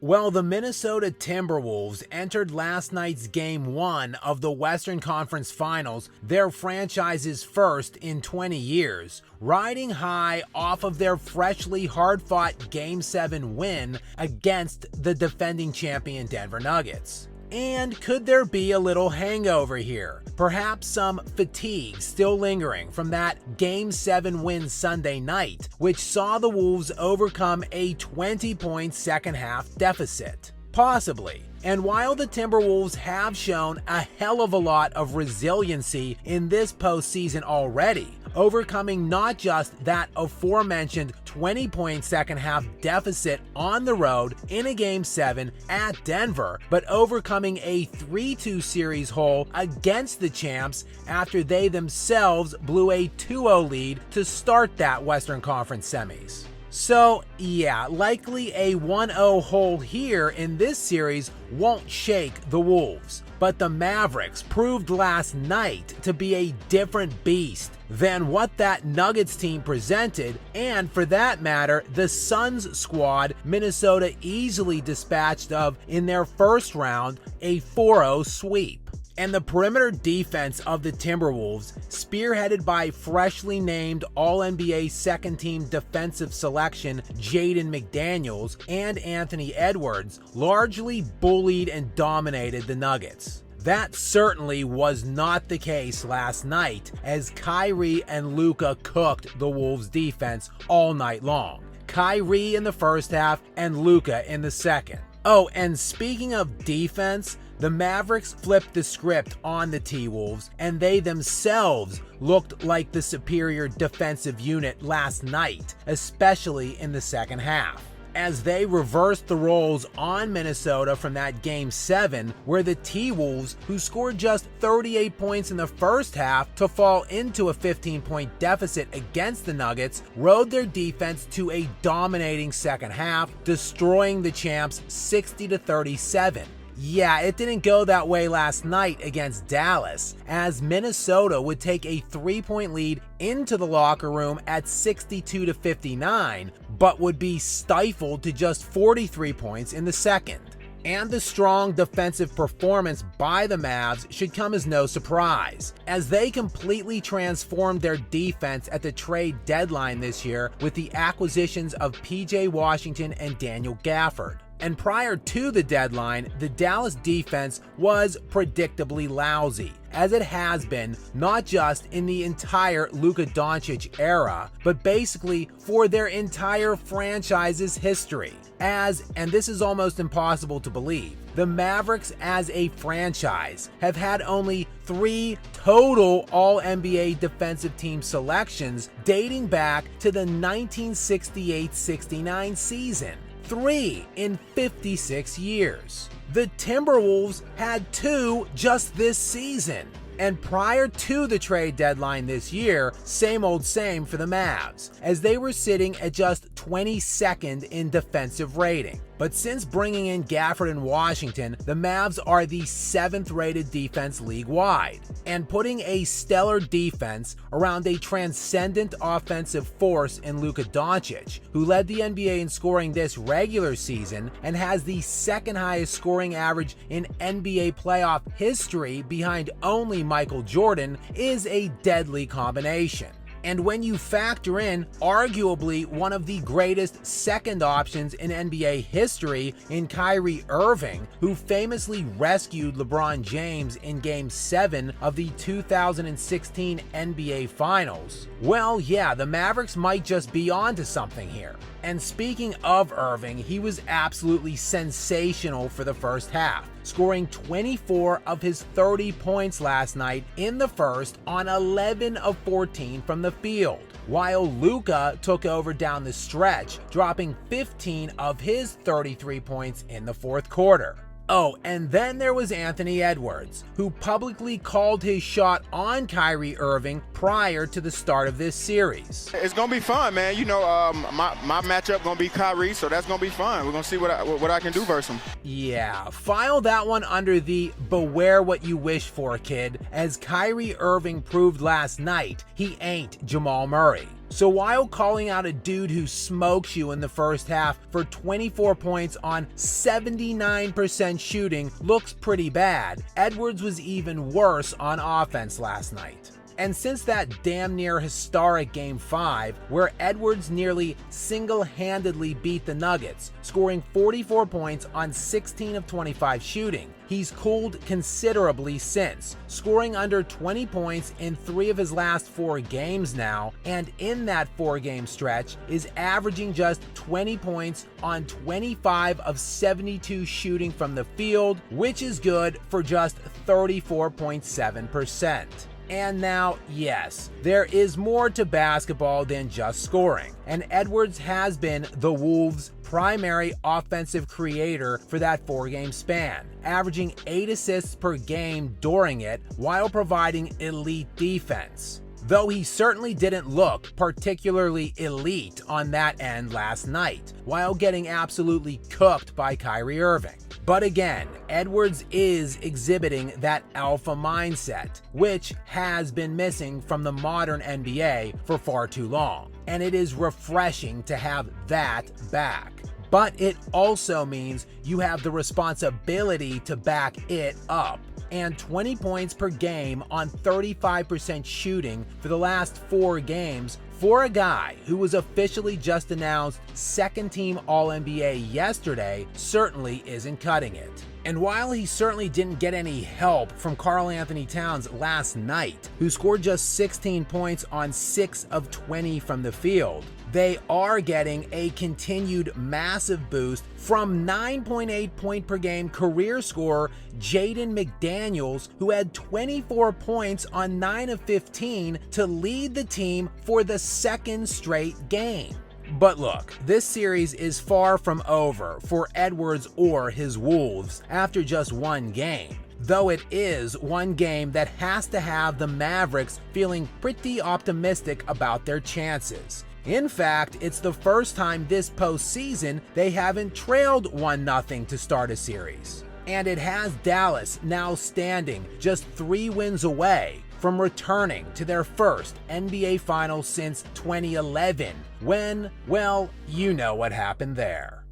Well, the Minnesota Timberwolves entered last night's Game 1 of the Western Conference Finals, their franchise's first in 20 years, riding high off of their freshly hard-fought Game 7 win against the defending champion Denver Nuggets. And could there be a little hangover here? Perhaps some fatigue still lingering from that Game 7 win Sunday night, which saw the Wolves overcome a 20-point second-half deficit. Possibly. And while the Timberwolves have shown a hell of a lot of resiliency in this postseason already, overcoming not just that aforementioned 20-point second-half deficit on the road in a Game 7 at Denver, but overcoming a 3-2 series hole against the champs after they themselves blew a 2-0 lead to start that Western Conference semis. So yeah, likely a 1-0 hole here in this series won't shake the Wolves. But the Mavericks proved last night to be a different beast than what that Nuggets team presented, and for that matter, the Suns squad Minnesota easily dispatched of in their first round, a 4-0 sweep. And the perimeter defense of the Timberwolves, spearheaded by freshly named All-NBA second-team defensive selection Jaden McDaniels and Anthony Edwards, largely bullied and dominated the Nuggets. That certainly was not the case last night, as Kyrie and Luka cooked the Wolves' defense all night long. Kyrie in the first half and Luka in the second. Oh, and speaking of defense, the Mavericks flipped the script on the T-Wolves, and they themselves looked like the superior defensive unit last night, especially in the second half, as they reversed the roles on Minnesota from that Game 7, where the T-Wolves, who scored just 38 points in the first half to fall into a 15-point deficit against the Nuggets, rode their defense to a dominating second half, destroying the champs 60-37. Yeah, it didn't go that way last night against Dallas, as Minnesota would take a 3-point lead into the locker room at 62-59, but would be stifled to just 43 points in the second. And the strong defensive performance by the Mavs should come as no surprise, as they completely transformed their defense at the trade deadline this year with the acquisitions of PJ Washington and Daniel Gafford. And prior to the deadline, the Dallas defense was predictably lousy, as it has been not just in the entire Luka Doncic era, but basically for their entire franchise's history. And this is almost impossible to believe, the Mavericks as a franchise have had only 3 total All-NBA defensive team selections dating back to the 1968-69 season. 3 in 56 years. The Timberwolves had 2 just this season. And prior to the trade deadline this year, same old same for the Mavs, as they were sitting at just 22nd in defensive rating. But since bringing in Gafford and Washington, the Mavs are the 7th rated defense league-wide, and putting a stellar defense around a transcendent offensive force in Luka Doncic, who led the NBA in scoring this regular season and has the second highest scoring average in NBA playoff history behind only Michael Jordan, is a deadly combination. And when you factor in arguably one of the greatest second options in NBA history in Kyrie Irving, who famously rescued LeBron James in Game 7 of the 2016 NBA Finals, well, yeah, the Mavericks might just be onto something here. And speaking of Irving, he was absolutely sensational for the first half, scoring 24 of his 30 points last night in the first on 11 of 14 from the field, while Luka took over down the stretch, dropping 15 of his 33 points in the fourth quarter. Oh, and then there was Anthony Edwards, who publicly called his shot on Kyrie Irving prior to the start of this series. It's going to be fun, man. You know, my matchup going to be Kyrie, so that's going to be fun. We're going to see what I can do versus him. Yeah, file that one under the beware what you wish for, kid, as Kyrie Irving proved last night he ain't Jamal Murray. So while calling out a dude who smokes you in the first half for 24 points on 79% shooting looks pretty bad, Edwards was even worse on offense last night. And since that damn near historic Game 5, where Edwards nearly single-handedly beat the Nuggets, scoring 44 points on 16 of 25 shooting, he's cooled considerably since, scoring under 20 points in 3 of his last 4 games now, and in that 4-game stretch is averaging just 20 points on 25 of 72 shooting from the field, which is good for just 34.7%. And now, yes, there is more to basketball than just scoring, and Edwards has been the Wolves' primary offensive creator for that 4-game span, averaging 8 assists per game during it while providing elite defense. Though he certainly didn't look particularly elite on that end last night, while getting absolutely cooked by Kyrie Irving. But again, Edwards is exhibiting that alpha mindset, which has been missing from the modern NBA for far too long, and it is refreshing to have that back. But it also means you have the responsibility to back it up. And 20 points per game on 35% shooting for the last 4 games for a guy who was officially just announced second-team All-NBA yesterday certainly isn't cutting it. And while he certainly didn't get any help from Karl-Anthony Towns last night, who scored just 16 points on 6 of 20 from the field, they are getting a continued massive boost from 9.8 point per game career scorer Jaden McDaniels, who had 24 points on 9 of 15 to lead the team for the 2nd straight game. But look, this series is far from over for Edwards or his Wolves after just 1 game. Though it is 1 game that has to have the Mavericks feeling pretty optimistic about their chances. In fact, it's the first time this postseason they haven't trailed 1-0 to start a series. And it has Dallas now standing just 3 wins away from returning to their first NBA Finals since 2011, when, well, you know what happened there.